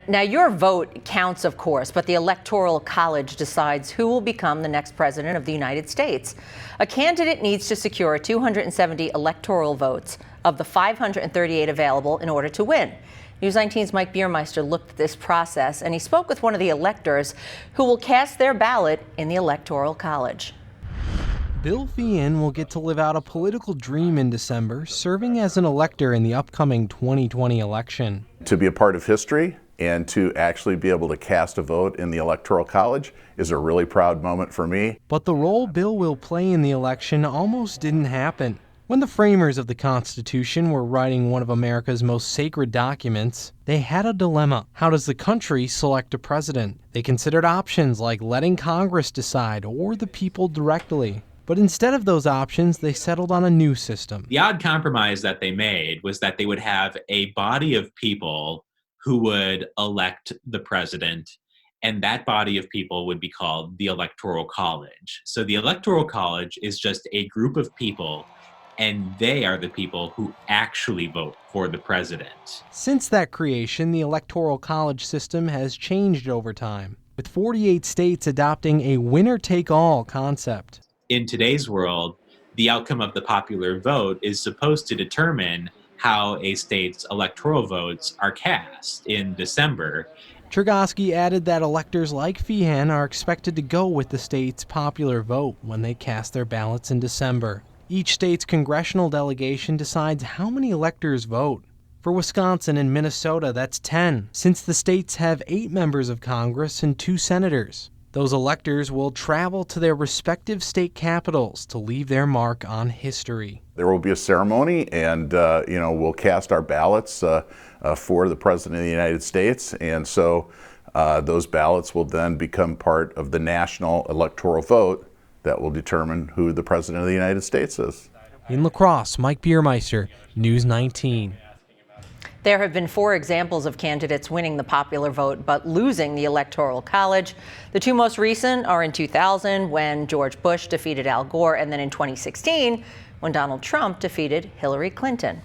Now, your vote counts, of course, but the Electoral College decides who will become the next president of the United States. A candidate needs to secure 270 electoral votes of the 538 available in order to win. News 19's Mike Biermeister looked at this process, and he spoke with one of the electors who will cast their ballot in the Electoral College. Bill Feehan will get to live out a political dream in December, serving as an elector in the upcoming 2020 election. To be a part of history and to actually be able to cast a vote in the Electoral College is a really proud moment for me. But the role Bill will play in the election almost didn't happen. When the framers of the Constitution were writing one of America's most sacred documents, they had a dilemma. How does the country select a president? They considered options like letting Congress decide or the people directly. But instead of those options, they settled on a new system. The odd compromise that they made was that they would have a body of people who would elect the president, and that body of people would be called the Electoral College. So the Electoral College is just a group of people, and they are the people who actually vote for the president. Since that creation, the Electoral College system has changed over time, with 48 states adopting a winner-take-all concept. In today's world, the outcome of the popular vote is supposed to determine how a state's electoral votes are cast in December. Chergosky added that electors like Feehan are expected to go with the state's popular vote when they cast their ballots in December. Each state's congressional delegation decides how many electors vote. For Wisconsin and Minnesota, that's 10, since the states have 8 members of Congress and 2 senators. Those electors will travel to their respective state capitals to leave their mark on history. There will be a ceremony, and we'll cast our ballots for the President of the United States, and so those ballots will then become part of the national electoral vote that will determine who the President of the United States is. In La Crosse, Mike Biermeister, News 19. There have been 4 examples of candidates winning the popular vote but losing the Electoral College. The 2 most recent are in 2000, when George Bush defeated Al Gore, and then in 2016, when Donald Trump defeated Hillary Clinton.